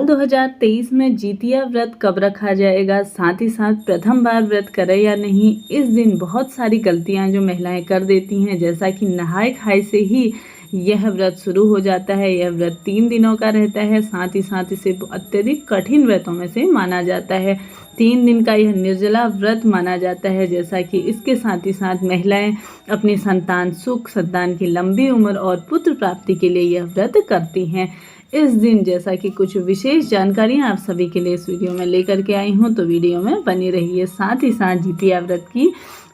2023 में जितिया व्रत कब रखा जाएगा, साथ ही साथ प्रथम बार व्रत करें या नहीं। इस दिन बहुत सारी गलतियां जो महिलाएं कर देती हैं, जैसा कि नहाए खाए से ही यह व्रत शुरू हो जाता है। यह व्रत 3 दिनों का रहता है, साथ ही साथ इसे अत्यधिक कठिन व्रतों में से माना जाता है। 3 दिन का यह निर्जला व्रत माना जाता है, जैसा कि इसके साथ ही साथ महिलाएं अपनी संतान सुख, संतान की लंबी उम्र और पुत्र प्राप्ति के लिए यह व्रत करती हैं। इस दिन जैसा कि कुछ विशेष जानकारियां आप सभी के लिए इस वीडियो में लेकर के आई हूं, तो वीडियो में बनी रहिए। साथ ही साथ जितिया व्रत की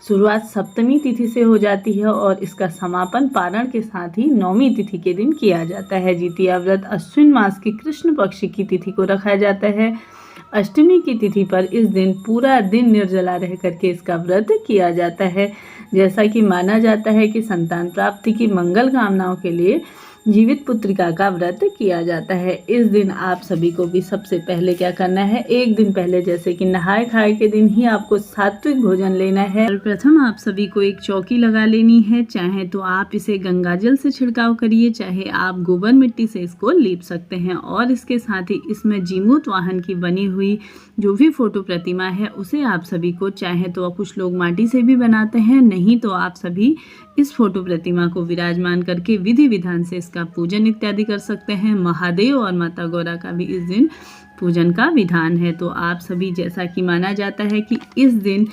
शुरुआत सप्तमी तिथि से हो जाती है और इसका समापन पारण के साथ ही नौमी तिथि के दिन किया जाता है। जितिया व्रत अश्विन मास की कृष्ण पक्ष की तिथि को रखा जाता है। अष्टमी की तिथि पर इस दिन पूरा दिन निर्जला रह करके इसका व्रत किया जाता है। जैसा कि माना जाता है कि संतान प्राप्ति की मंगल कामनाओं के लिए जीवित पुत्रिका का व्रत किया जाता है। इस दिन आप सभी को भी सबसे पहले क्या करना है, एक दिन पहले जैसे कि नहाए खाए के दिन ही आपको सात्विक भोजन लेना है। प्रथम आप सभी को एक चौकी लगा लेनी है। चाहे तो आप इसे गंगाजल से छिड़काव करिए, चाहे आप गोबर मिट्टी से इसको लीप सकते हैं। और इसके साथ ही इसमें जीमूत वाहन की बनी हुई जो भी फोटो प्रतिमा है उसे आप सभी को, चाहे तो कुछ लोग माटी से भी बनाते हैं, नहीं तो आप सभी इस फोटो प्रतिमा को विराजमान करके विधि विधान से इसका पूजन इत्यादि कर सकते हैं। महादेव और माता गौरा का भी इस दिन पूजन का विधान है। तो आप सभी, जैसा कि माना जाता है कि इस दिन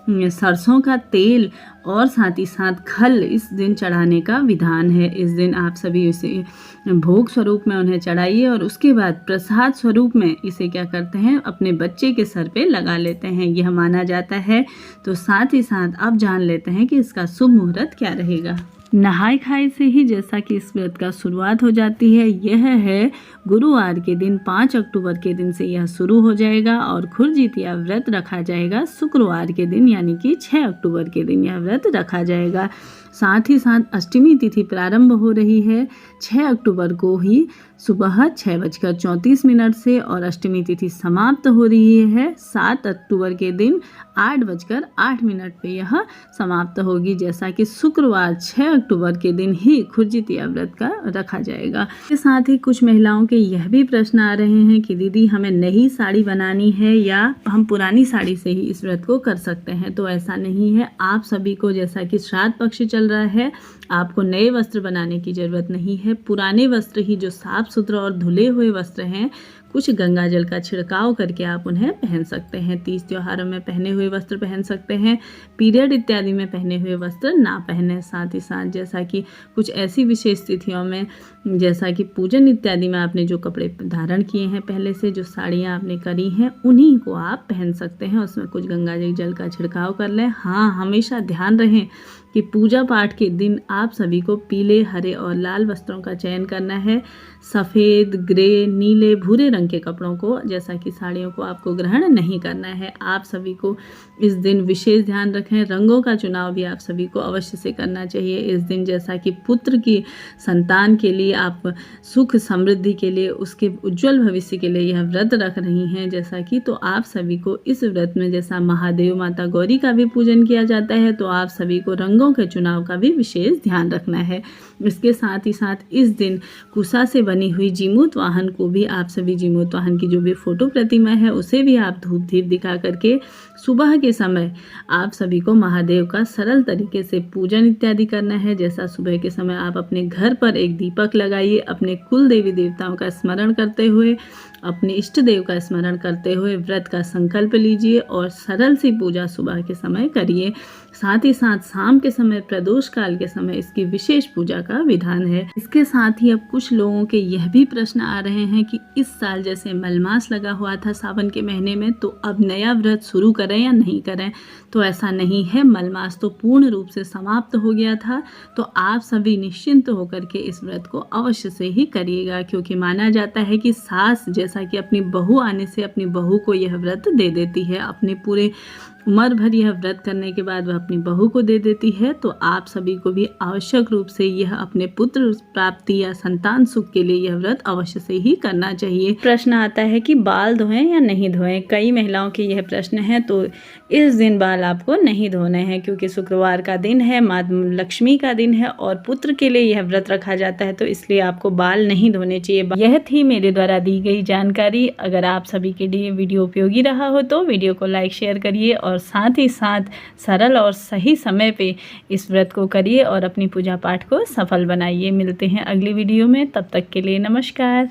सरसों का तेल और साथ ही साथ खल इस दिन चढ़ाने का विधान है। इस दिन आप सभी इसे भोग स्वरूप में उन्हें चढ़ाइए और उसके बाद प्रसाद स्वरूप में इसे क्या करते हैं, अपने बच्चे के सर पे लगा लेते हैं, यह माना जाता है। तो साथ ही साथ अब जान लेते हैं कि इसका शुभ मुहूर्त क्या रहेगा। नहाए खाए से ही जैसा कि इस व्रत का शुरुआत हो जाती है, यह है गुरुवार के दिन 5 अक्टूबर के दिन से यह शुरू हो जाएगा और खुरजितिया व्रत रखा जाएगा शुक्रवार के दिन, यानी कि 6 अक्टूबर के दिन यह व्रत रखा जाएगा। साथ ही साथ अष्टमी तिथि प्रारंभ हो रही है 6 अक्टूबर को ही सुबह 6:34 से और अष्टमी तिथि समाप्त हो रही है 7 अक्टूबर के दिन 8:08 पे यह समाप्त होगी। जैसा कि शुक्रवार 6 अक्टूबर के दिन ही खुरजितिया व्रत का रखा जाएगा। इसके साथ ही कुछ महिलाओं के यह भी प्रश्न आ रहे हैं कि दीदी हमें नई साड़ी बनानी है या हम पुरानी साड़ी से ही इस व्रत को कर सकते हैं। तो ऐसा नहीं है। आप सभी को, जैसा कि श्राद्ध पक्ष चल रहा है, आपको नए वस्त्र बनाने की ज़रूरत नहीं है। पुराने वस्त्र ही, जो साफ सुथरे और धुले हुए वस्त्र हैं, कुछ गंगा जल का छिड़काव करके आप उन्हें पहन सकते हैं। तीज त्योहारों में पहने हुए वस्त्र पहन सकते हैं, पीरियड इत्यादि में पहने हुए वस्त्र ना पहने। साथ ही साथ जैसा कि कुछ ऐसी विशेष तिथियों में, जैसा कि पूजन इत्यादि में आपने जो कपड़े धारण किए हैं पहले से, जो साड़ियाँ आपने करी हैं, उन्हीं को आप पहन सकते हैं। उसमें कुछ गंगा जल का छिड़काव कर लें। हाँ, हमेशा ध्यान रहे कि पूजा पाठ के दिन आप सभी को पीले, हरे और लाल वस्त्रों का चयन करना है। सफ़ेद, ग्रे, नीले, भूरे रंग के कपड़ों को, जैसा कि साड़ियों को, आपको ग्रहण नहीं करना है। आप सभी को इस दिन विशेष ध्यान रखें। रंगों का चुनाव भी आप सभी को अवश्य से करना चाहिए इस दिन। जैसा कि पुत्र की संतान के लिए आप सुख समृद्धि के लिए, उसके उज्जवल भविष्य के लिए यह व्रत रख रही हैं, जैसा कि, तो आप सभी को इस व्रत में, जैसा महादेव माता गौरी का भी पूजन किया जाता है, तो आप सभी को रंगों के चुनाव का भी विशेष ध्यान रखना है। इसके साथ ही साथ इस दिन कुसा से बनी हुई जीमूत वाहन को भी आप सभी, जीमूत वाहन की जो भी फोटो प्रतिमा है उसे भी आप धूप दीप दिखा करके सुबह के समय आप सभी को महादेव का सरल तरीके से पूजन इत्यादि करना है। जैसा सुबह के समय आप अपने घर पर एक दीपक लगाइए, अपने कुल देवी देवताओं का स्मरण करते हुए, अपने इष्ट देव का स्मरण करते हुए व्रत का संकल्प लीजिए और सरल सी पूजा सुबह के समय करिए। साथ ही साथ शाम के समय, प्रदोष काल के समय इसकी विशेष पूजा का विधान है। इसके साथ ही अब कुछ लोगों के यह भी प्रश्न आ रहे हैं कि इस साल जैसे मलमास लगा हुआ था सावन के महीने में, तो अब नया व्रत शुरू करें या नहीं करें। तो ऐसा नहीं है, मलमास तो पूर्ण रूप से समाप्त हो गया था। तो आप सभी निश्चिंत होकर के इस व्रत को अवश्य से ही करिएगा, क्योंकि माना जाता है कि सास जैसा कि अपनी बहू आने से अपनी बहू को यह व्रत दे देती है। अपने पूरे उम्र भर यह व्रत करने के बाद वह अपनी बहू को दे देती है। तो आप सभी को भी आवश्यक रूप से यह अपने पुत्र प्राप्ति या संतान सुख के लिए यह व्रत अवश्य से ही करना चाहिए। प्रश्न आता है कि बाल धोएं या नहीं धोएं, कई महिलाओं के यह प्रश्न है। तो इस दिन बाल आपको नहीं धोने हैं, क्योंकि शुक्रवार का दिन है, माँ लक्ष्मी का दिन है और पुत्र के लिए यह व्रत रखा जाता है, तो इसलिए आपको बाल नहीं धोने चाहिए। यह थी मेरे द्वारा दी गई जानकारी। अगर आप सभी के लिए वीडियो उपयोगी रहा हो तो वीडियो को लाइक शेयर करिए और साथ ही साथ सरल और सही समय पे इस व्रत को करिए और अपनी पूजा पाठ को सफल बनाइए। मिलते हैं अगली वीडियो में, तब तक के लिए नमस्कार।